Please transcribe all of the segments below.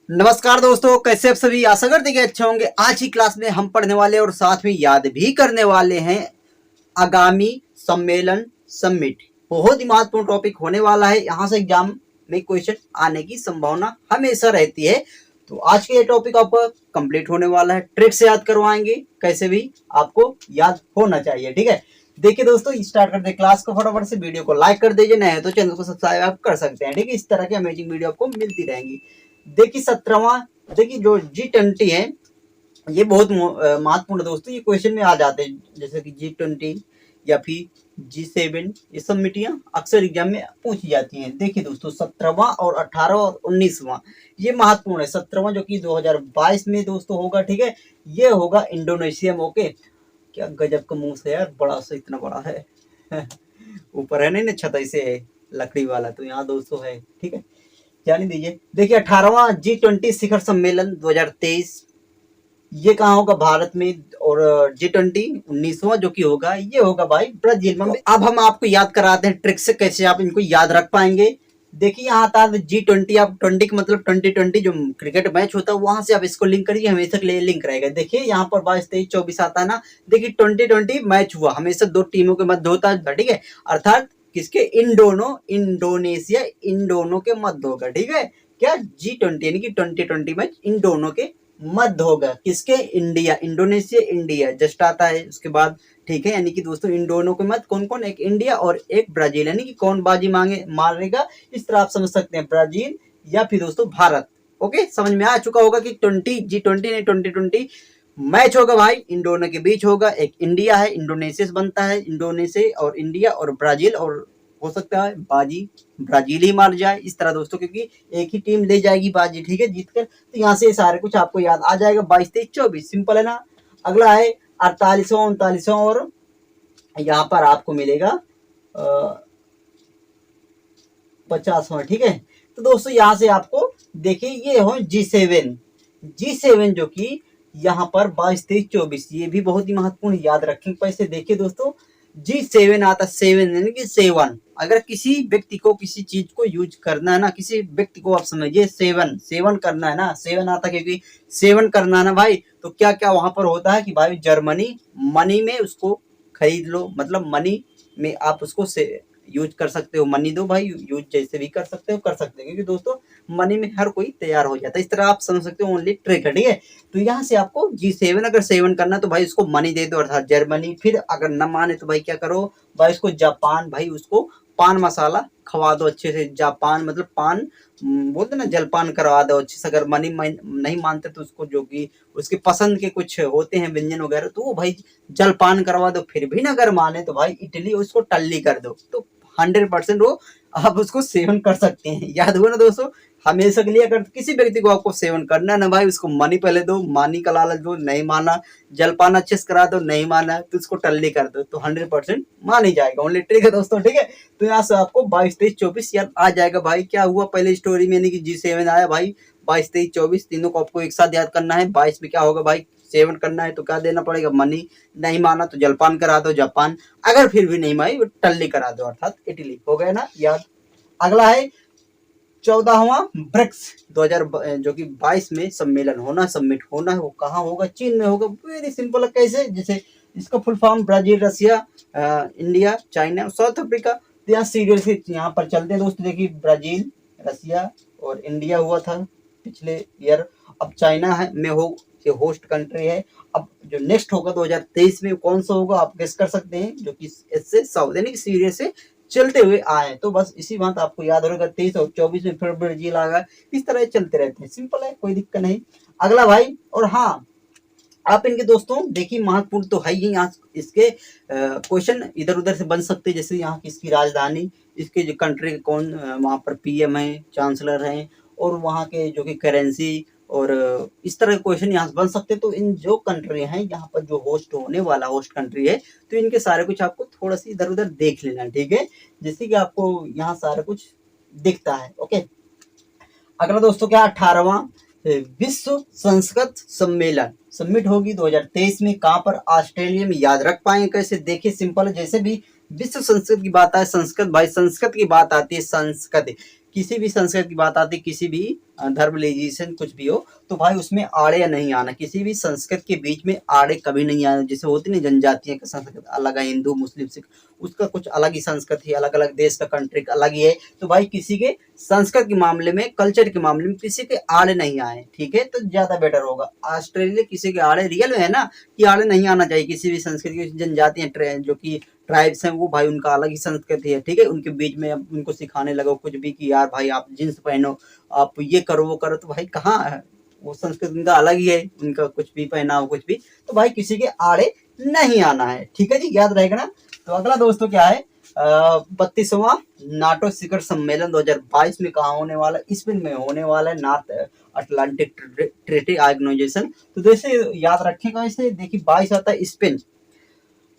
नमस्कार दोस्तों, कैसे आप सभी। आशा करते कि अच्छे होंगे। आज की क्लास में हम पढ़ने वाले और साथ में याद भी करने वाले हैं आगामी सम्मेलन समिट। बहुत ही महत्वपूर्ण टॉपिक होने वाला है। यहाँ से एग्जाम में क्वेश्चन आने की संभावना हमेशा रहती है। तो आज के ये टॉपिक आपका कंप्लीट होने वाला है। ट्रिक से याद करवाएंगे, कैसे भी आपको याद होना चाहिए। ठीक है, देखिए दोस्तों, स्टार्ट करते हैं क्लास को। फटाफट से वीडियो को लाइक कर दीजिए, नए तो चैनल को सब्सक्राइब आप कर सकते हैं। ठीक है, इस तरह की अमेजिंग वीडियो आपको मिलती रहेंगी। देखिए 17वां, देखिए जो G20 है ये बहुत महत्वपूर्ण है दोस्तों। ये क्वेश्चन में आ जाते हैं, जैसे कि G20 या फिर G7, ये सब मिटियां अक्सर एग्जाम में पूछी जाती हैं। देखिए दोस्तों, 17वां और 18वां और 19वां ये महत्वपूर्ण है। 17वां जो कि 2022 में दोस्तों होगा। ठीक है, ये होगा इंडोनेशिया में। ओके, क्या गजब का मुंह से यार, बड़ा सा, इतना बड़ा है। ऊपर है नहीं ना छत ऐसे है लकड़ी वाला, तो यहाँ दोस्तों है। ठीक है, जाने दीजिए। देखिए 18वां G20 शिखर सम्मेलन 2023 ये कहाँ होगा? भारत में। और G20 19वां जो कि होगा ये होगा भाई ब्राजील में। तो अब हम आपको याद कराते हैं ट्रिक से कैसे आप इनको याद रख पाएंगे। देखिए यहाँ आता है G20, आप 20 का मतलब 2020 जो क्रिकेट मैच होता है वहां से आप इसको लिंक करिए, हमेशा के लिए लिंक रहेगा। देखिए यहाँ पर 22, 23, 24 आता है ना। देखिए 2020 मैच हुआ, हमेशा दो टीमों के मध्य होता है। ठीक है, अर्थात किसके? इन दोनों, इंडोनेशिया इन दोनों के मध्य होगा। ठीक है, क्या G20 यानी कि 2020 मैच इन दोनों के मध्य होगा। किसके? इंडिया, इंडोनेशिया इंडिया जस्ट आता है उसके बाद। ठीक है, यानी कि दोस्तों इन दोनों के मध्य कौन कौन? एक इंडिया और एक ब्राजील, यानी कि कौन बाजी मारेगा, इस तरह आप समझ सकते हैं, ब्राजील या फिर दोस्तों भारत। ओके, समझ में आ चुका होगा कि G20 नहीं 2020 मैच होगा भाई, इन दोनों के बीच होगा। एक इंडिया है, इंडोनेशिया से बनता है, इंडोनेशिया और इंडिया और ब्राजील, और हो सकता है बाजी ब्राजील ही मार जाए, इस तरह दोस्तों, क्योंकि एक ही टीम ले जाएगी बाजी। ठीक है, जीतकर। तो यहाँ से सारे कुछ आपको याद आ जाएगा। 22, 23, 24 सिंपल है ना। अगला है 48वां, 39वां और यहाँ पर आपको मिलेगा 50वां। ठीक है, तो दोस्तों यहाँ से आपको देखिए ये हो G7 जो कि यहाँ पर 22, 23, 24 ये भी बहुत ही महत्वपूर्ण, याद रखें पैसे। देखिए दोस्तों, G7 आता, 7 यानी कि 7। अगर किसी व्यक्ति को किसी चीज को यूज करना है ना, किसी व्यक्ति को आप समझिए 7 करना है ना, 7 आता, क्योंकि 7 करना है ना भाई, तो क्या क्या वहां पर होता है कि भाई जर्मनी मनी में उसको खरीद लो, मतलब मनी में आप उसको यूज कर सकते हो। मनी दो भाई, यूज जैसे भी कर सकते हो क्योंकि दोस्तों मनी में हर कोई तैयार हो जाता है। इस तरह आप समझ सकते हो, ओनली ट्रिक है। ठीक है, तो यहाँ से आपको G7 अगर 7 करना तो भाई उसको मनी दे दो, अर्थात जर्मनी। फिर अगर न माने तो भाई क्या करो भाई, उसको जापान, भाई उसको पान मसाला खवा दो अच्छे से। जापान मतलब पान बोलते ना, जलपान करवा दो अच्छे से। अगर मनी नहीं मानते तो उसको जो कि उसके पसंद के कुछ होते हैं व्यंजन वगैरह, तो वो भाई जलपान करवा दो। फिर भी ना अगर माने तो भाई इडली, उसको टल्ली कर दो, तो 100% वो आप उसको सेवन कर सकते हैं। याद हुआ ना दोस्तों, हमेशा के लिए अगर किसी व्यक्ति को आपको सेवन करना है ना भाई, उसको मनी पहले दो, मानी का लालच दो, नहीं माना जलपान अच्छे से करा दो, नहीं माना तो उसको टल्ली कर दो, तो 100% मान ही जाएगा। ओनली ट्रिक है दोस्तों। ठीक है, तो यहाँ से आपको 22, 23, 24 याद आ जाएगा। भाई क्या हुआ पहले स्टोरी में, यानी कि G7 आया भाई, 22, 23, 24 तीनों को आपको एक साथ याद करना है। 22 में क्या होगा भाई, 7 करना है तो क्या देना पड़ेगा? मनी। नहीं माना तो जलपान करा दो, जापान। अगर फिर भी नहीं मानी टल्ली करा दो, अर्थात इटली। हो गया ना याद। अगला है 14वां ब्रिक्स 2000 जो कि 22 में सम्मेलन होना, सबमिट होना है। वो कहाँ होगा? चीन में होगा। वेरी सिंपल है। कैसे? जैसे इसका फुल फॉर्म ब्राजील, रसिया, इंडिया, चाइना, साउथ अफ्रीका। तो यहाँ सीरियल से यहाँ पर चलते हैं दोस्तों। देखिए ब्राजील, रसिया और इंडिया हुआ था पिछले ईयर। अब चाइना है में हो, ये होस्ट कंट्री है। अब जो नेक्स्ट होगा 2023 में कौन सा होगा आप गेस कर सकते हैं, जो कि इससे साउथ यानी कि सीरियल से चलते हुए आए। तो बस इसी बात आपको याद रहेगा। 23 और 24 में फिर ब्राजील आएगा। इस तरह चलते रहते हैं, सिंपल है, कोई दिक्कत नहीं। अगला भाई, और हाँ आप इनके दोस्तों देखिए महत्वपूर्ण तो है ही, यहाँ इसके क्वेश्चन इधर उधर से बन सकते हैं। जैसे यहाँ किसकी राजधानी, इसके जो कंट्री कौन वहाँ पर पीएम है, चांसलर हैं, और वहाँ के जो कि करेंसी, और इस तरह के क्वेश्चन यहाँ से बन सकते हैं। तो इन जो कंट्री हैं यहाँ पर जो होस्ट होने वाला होस्ट कंट्री है, तो इनके सारे कुछ आपको थोड़ा सा इधर उधर देख लेना है। ठीक है, जैसे कि आपको यहाँ सारा कुछ दिखता है। ओके, अगला दोस्तों क्या? 18वां विश्व संस्कृत सम्मेलन सबमिट होगी 2023 में। कहाँ पर? ऑस्ट्रेलिया में। याद रख पाएंगे कैसे? देखिए सिंपल है। जैसे भी विश्व संस्कृत की बात आए, संस्कृत भाई, संस्कृत की बात आती है, संस्कृत किसी भी संस्कृत की बात आती, किसी भी धर्म रिलीजियन कुछ भी हो, तो भाई उसमें आड़े नहीं आना, किसी भी संस्कृत के बीच में आड़े कभी नहीं आना। जैसे होती ना जनजातियों का संस्कृत अलग है, हिंदू मुस्लिम सिख, उसका कुछ अलग ही संस्कृति है, अलग अलग देश का कंट्री का अलग ही है। तो भाई किसी के संस्कृत के मामले में, कल्चर के मामले में किसी के आड़े नहीं आए, ठीक है, तो ज्यादा बेटर होगा। ऑस्ट्रेलिया किसी के आड़े रियल में है ना कि आड़े नहीं आना चाहिए किसी भी संस्कृति की। जनजातियां जो कि ट्राइब्स हैं, वो भाई उनका अलग ही संस्कृति है, ठीक है, उनके बीच में अब उनको सिखाने लगो कुछ भी कि यार भाई आप जींस पहनो, आप ये करो वो करो, तो भाई कहाँ है, वो संस्कृति उनका अलग ही है, उनका कुछ भी पहना हो कुछ भी, तो भाई किसी के आड़े नहीं आना है, ठीक है जी, याद रहेगा ना। तो अगला दोस्तों क्या है, 32वां नाटो शिखर सम्मेलन 2022 में कहाँ होने वाला है, स्पेन में होने वाला है, नॉर्थ अटलांटिक ट्रीटी ऑर्गेनाइजेशन। तो जैसे याद रखेगा, इसे देखिए 22 आता है स्पेन।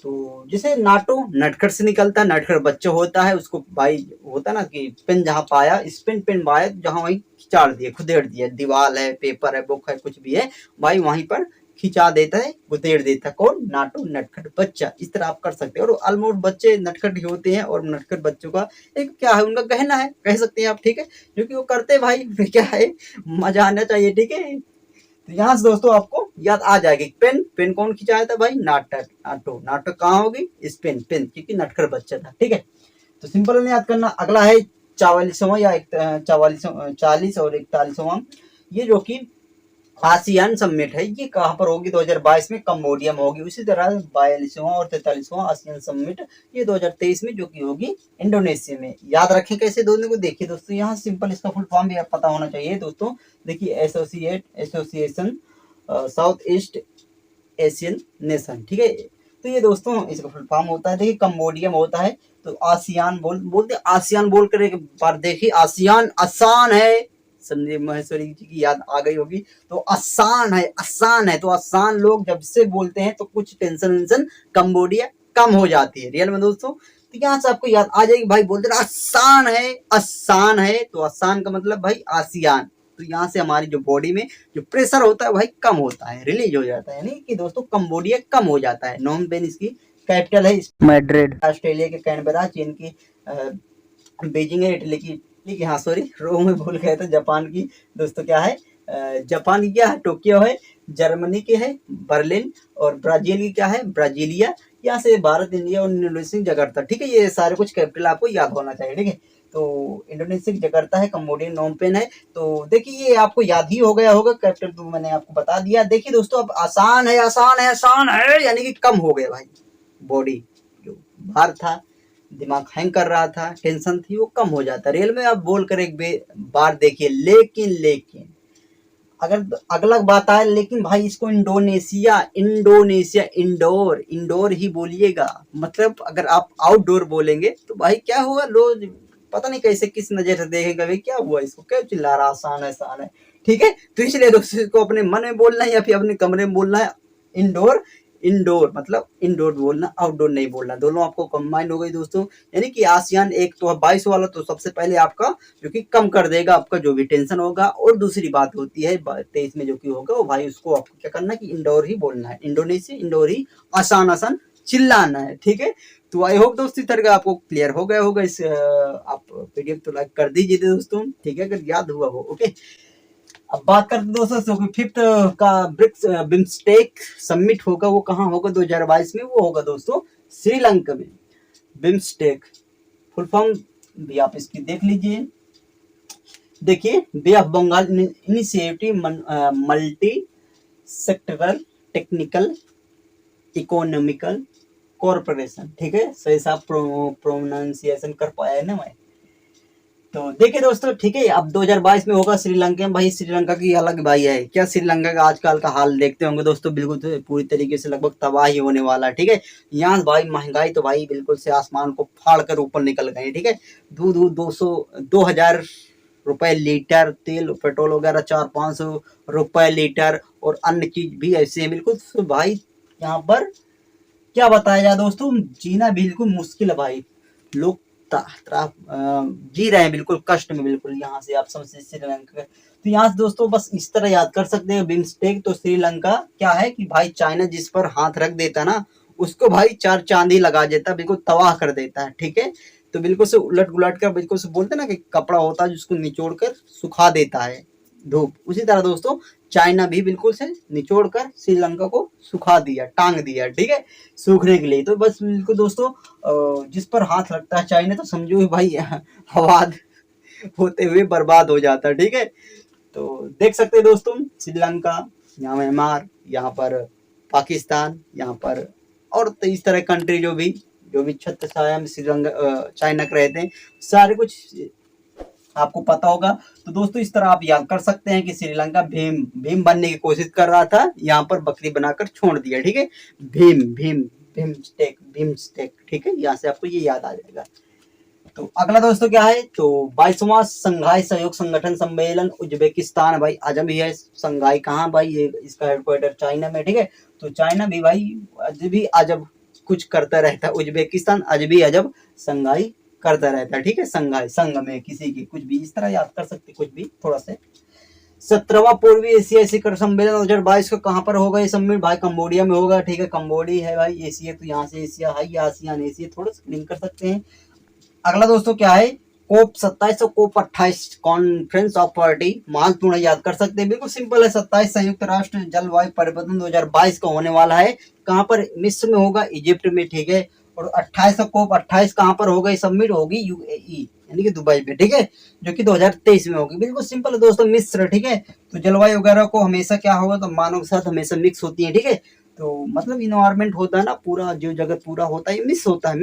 तो जैसे नाटो नटखट से निकलता है, नटखट बच्चा होता है, उसको भाई होता ना कि पेन जहाँ पाया, स्पेन पेन पाया जहाँ वहीं खिंचाड़ दिया, खुदेड़ दिया, दीवार है, पेपर है, बुक है, कुछ भी है भाई वहीं पर खिंचा देता है, गुदेड़ देता है। कौन? नाटो नटखट बच्चा। इस तरह आप कर सकते हैं। और ऑलमोस्ट बच्चे नटखट ही होते हैं, और नटखट बच्चों का एक क्या है, उनका गहना है, कह सकते हैं आप, ठीक है, क्योंकि वो करते भाई क्या है, मजा आना चाहिए, ठीक है। तो यहाँ से दोस्तों आपको याद आ जाएगी, पेन पेन कौन खिंचाया था भाई, नाटक नाटो, नाटक कहाँ होगी, स्पेन, पेन क्योंकि नटखट बच्चा था, ठीक है। तो सिंपल याद करना। अगला है 44वां या 40 और 41वां, ये जो कि आसियान समिट है, ये कहाँ पर होगी, 2022 में कंबोडिया में होगी। उसी तरह 42वां और 43वां आसियान समिट ये 2023 में जो कि होगी इंडोनेशिया में। याद रखें कैसे दोनों को। देखिए दोस्तों, यहाँ सिंपल इसका फुल फॉर्म भी पता होना चाहिए दोस्तों। देखिए association south east Asian nation, ठीक है। तो ये दोस्तों इसका फुल फॉर्म होता है। देखिए कंबोडिया में होता है, तो आसियान बोलते आसियान बोल कर एक बार देखिए, आसियान आसान है, संदीप महेश्वरी जी की याद आ गई होगी। तो आसान है, आसान है, तो आसान लोग जब से बोलते हैं तो कुछ टेंशन वेंशन कंबोडिया कम हो जाती है, रियल में दोस्तों। तो यहाँ से आपको याद आ जाएगी भाई, बोलते रहे आसान है, आसान है, तो आसान का मतलब भाई आसियान। तो यहाँ से हमारी जो बॉडी में जो प्रेशर होता है भाई कम होता है, रिलीज हो जाता है, यानी कि दोस्तों कंबोडिया कम हो जाता है। नोम पेन इसकी कैपिटल है मैड्रिड, ऑस्ट्रेलिया के कैनबरा, चीन की बीजिंग है, इटली की, ठीक है, हाँ सॉरी रोम में भूल गए थे, जापान की दोस्तों क्या है, जापान की क्या है, टोक्यो है, जर्मनी के है बर्लिन, और ब्राजील की क्या है, ब्राजीलिया। यहाँ से भारत, इंडिया और इंडोनेशिया जकार्ता, ठीक है, ये सारे कुछ कैपिटल आपको याद होना चाहिए, ठीक है। तो इंडोनेशिया की जकार्ता है, कंबोडियन नोम पेन है। तो देखिए ये आपको याद ही हो गया होगा, कैपिटल तो मैंने आपको बता दिया। देखिए दोस्तों, अब आसान है, आसान है, आसान है, यानी कि कम हो गया भाई, बॉडी जो भार था, दिमाग हैंग कर रहा था, टेंशन थी, वो कम हो जाता है। रियल में आप बोल कर एक बार देखिए। लेकिन अगर अगला बात आए, लेकिन भाई इसको इंडोनेशिया इंडोर ही बोलिएगा। मतलब अगर आप आउटडोर बोलेंगे तो भाई क्या होगा, लोग पता नहीं कैसे किस नजर से देखेंगे, भाई क्या हुआ, इसको क्या चिल्ला रहा, आसान है, ठीक है। तो इसलिए दोस्तों इसको अपने मन में बोलना है या फिर अपने कमरे में बोलना है। इंडोर मतलब इंडोर बोलना, आउटडोर नहीं बोलना, दोनों आपको कंबाइन हो गई दोस्तों। यानी कि आसियान एक तो 22 वाला तो सबसे पहले आपका जो कि कम कर देगा आपका जो भी टेंशन होगा। और दूसरी बात होती है 23 में जो कि होगा वो भाई उसको आपको क्या करना है कि इंडोर ही बोलना है, इंडोनेशिया इंडोर ही, आसान चिल्लाना है, ठीक है। तो आई होप दोस्तों इस तरह का आपको क्लियर हो गया होगा। इस आप पीडीएफ तो लाइक कर दीजिए दोस्तों, ठीक है, अगर याद हुआ हो, ओके। अब बात करते दोस्तों, फिफ्थ का ब्रिक्स बिम्स्टेक समिट होगा, वो कहाँ होगा 2022 में, वो होगा दोस्तों श्रीलंका में। बिम्स्टेक फुल फॉर्म भी आप इसकी देख लीजिए। देखिए, Bay of Bengal initiative multi sectoral technical economical corporation, ठीक है, सही साहब प्रोनाउंसिएशन कर पाया है ना मैं। तो देखिए दोस्तों, ठीक है, अब 2022 में होगा श्रीलंका में। भाई श्रीलंका की अलग भाई है क्या, श्रीलंका का आजकल का हाल देखते होंगे दोस्तों, बिल्कुल तो पूरी तरीके से लगभग तबाही होने वाला है, ठीक है। यहाँ भाई महंगाई तो भाई बिल्कुल से आसमान को फाड़ कर ऊपर निकल गई, ठीक है। दूध 2,000 रुपए लीटर, तेल पेट्रोल वगैरह 400-500 रुपए लीटर, और अन्य चीज भी ऐसे है बिल्कुल। तो भाई यहाँ पर क्या बताया जाए दोस्तों, जीना बिल्कुल मुश्किल है भाई, लोग जी रहे हैं बिल्कुल कष्ट में, बिल्कुल। यहाँ से आप समझ श्रीलंका, तो यहाँ से दोस्तों बस इस तरह याद कर सकते हैं बिम्स्टेक। तो श्रीलंका क्या है कि भाई चाइना जिस पर हाथ रख देता ना, उसको भाई 4 चांदी लगा देता, बिल्कुल तबाह कर देता है, ठीक है। तो बिल्कुल से उलट गुलट कर बिल्कुल से बोलते ना कि कपड़ा होता है जिसको निचोड़ कर सुखा देता है धूप, उसी तरह दोस्तों चाइना भी बिल्कुल से निचोड़ कर श्रीलंका को सुखा दिया, टांग दिया, ठीक है, सूखने के लिए। तो बस बिल्कुल दोस्तों जिस पर हाथ लगता है चाइना तो समझो भाई आबाद होते हुए बर्बाद हो जाता है, ठीक है। तो देख सकते हैं दोस्तों श्रीलंका, यहाँ म्यांमार, यहाँ पर पाकिस्तान, यहाँ पर और तो इस तरह कंट्री जो भी छत्र छाया में श्रीलंका चाइना के रहते हैं, सारे कुछ आपको पता होगा। तो दोस्तों इस तरह आप याद कर सकते हैं कि श्रीलंका भीम बनने की कोशिश कर रहा था, यहाँ पर बकरी बनाकर छोड़ दिया, ठीक है। भीम भीम भीम स्टेक, ठीक है, यहाँ से आपको ये याद आ जाएगा। तो अगला दोस्तों क्या है, तो 22वां संघाई सहयोग संगठन सम्मेलन उज्बेकिस्तान भाई अजब ही है। संघाई कहाँ भाई, ये इसका हेडक्वार्टर चाइना में, ठीक है। तो चाइना भी भाई अजब अजब कुछ करता रहता है, उज्बेकिस्तान अजबी अजब संघाई करता रहता है, ठीक है। संघाई संघ में किसी की कुछ भी, इस तरह याद कर सकते कुछ भी थोड़ा से। 17वां पूर्वी एशिया शिखर सम्मेलन 2022 का कहाँ पर होगा ये सम्मेलन भाई, कंबोडिया में होगा, ठीक है। कंबोडिया है भाई, एशिया तो यहाँ से एशिया है, आसियान एशिया थोड़ा सा लिंक कर सकते हैं। अगला दोस्तों क्या है, कोप 27 और कोप 28 कॉन्फ्रेंस ऑफ पार्टी, महत्वपूर्ण याद कर सकते हैं, बिल्कुल सिंपल है। 27 संयुक्त राष्ट्र जलवायु परिवर्तन 2022 का होने वाला है, कहाँ पर, मिस्र में होगा, इजिप्ट में, ठीक है। और 28 कोप 28 कहाँ पर होगा, सबमिट होगी यूएई यानी कि दुबई में, ठीक है, जो कि 2023 में होगी। बिल्कुल सिंपल है दोस्तों, मिस्र, ठीक है। तो जलवायु वगैरह को हमेशा क्या होगा, तो मानव के साथ हमेशा मिक्स होती है, ठीक है। तो मतलब इन्वायरमेंट होता है ना, पूरा जो जगत पूरा होता है मिक्स होता है,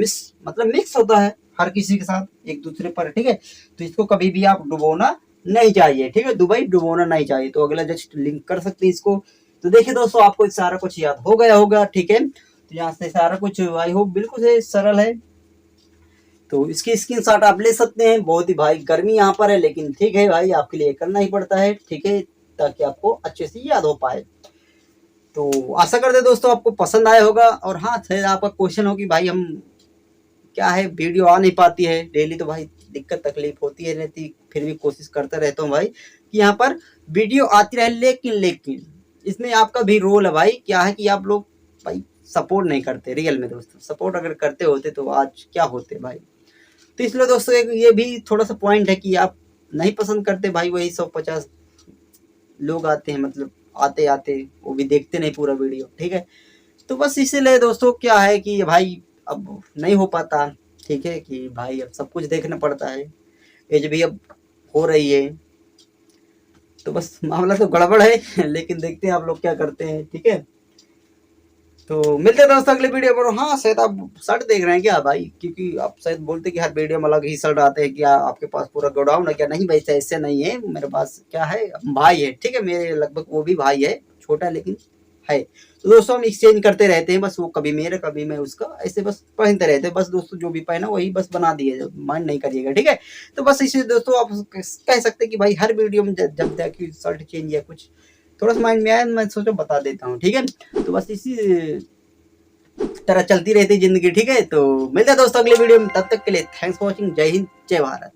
मतलब मिक्स होता है हर किसी के साथ एक दूसरे पर, ठीक है। तो इसको कभी भी आप डुबोना नहीं चाहिए, ठीक है, दुबई डुबोना नहीं चाहिए। तो अगला जस्ट लिंक कर सकते हैं इसको। तो देखिए दोस्तों आपको सारा कुछ याद हो गया होगा, ठीक है। तो यहाँ से सारा कुछ आई होप बिल्कुल से सरल है, तो इसकी स्क्रीनशॉट आप ले सकते हैं। बहुत ही भाई गर्मी यहाँ पर है, लेकिन ठीक है भाई आपके लिए करना ही पड़ता है, ठीक है, ताकि आपको अच्छे से याद हो पाए। तो आशा करते दोस्तों आपको पसंद आया होगा। और हाँ, शायद आपका क्वेश्चन हो कि भाई हम क्या है वीडियो आ नहीं पाती है डेली, तो भाई दिक्कत तकलीफ होती है रहती, फिर भी कोशिश करता रहता हूँ भाई कि यहाँ पर वीडियो आती रहे। लेकिन इसमें आपका भी रोल है भाई, क्या है कि आप लोग भाई सपोर्ट नहीं करते रियल में दोस्तों। सपोर्ट अगर करते होते तो आज क्या होते भाई। तो इसलिए दोस्तों एक ये भी थोड़ा सा पॉइंट है कि आप नहीं पसंद करते भाई, वही 150 लोग आते हैं, मतलब आते आते वो भी देखते नहीं पूरा वीडियो, ठीक है। तो बस इसीलिए दोस्तों क्या है कि भाई अब नहीं हो पाता, ठीक है, कि भाई अब सब कुछ देखना पड़ता है, एज भी अब हो रही है, तो बस मामला तो गड़बड़ है लेकिन देखते हैं आप लोग क्या करते हैं, ठीक है। तो मिलते हैं दोस्तों अगले वीडियो पर। हाँ शायद आप शर्ट देख रहे हैं क्या भाई, क्योंकि आप शायद बोलते कि हर वीडियो में अलग ही शर्ट आते हैं, क्या आपके पास पूरा गोडाउन है क्या। नहीं भाई ऐसे नहीं है, मेरे पास क्या है भाई है, ठीक है, मेरे लगभग वो भी भाई है, छोटा लेकिन है। तो दोस्तों हम एक्सचेंज करते रहते हैं, बस वो कभी मेरा कभी मैं उसका, ऐसे बस पहनते रहते हैं बस दोस्तों, जो भी पहना वही बस बना दिए, माइंड नहीं करिएगा, ठीक है। तो बस इसी दोस्तों आप कह सकते हैं कि भाई हर वीडियो में जब तक शर्ट चेंज या कुछ थोड़ा सा माइंड में आया मैं सोचा बता देता हूँ, ठीक है। तो बस इसी तरह चलती रहती जिंदगी, ठीक है। तो मिलते हैं दोस्तों अगले वीडियो में, तब तक के लिए थैंक्स फॉर वॉचिंग, जय हिंद जय भारत।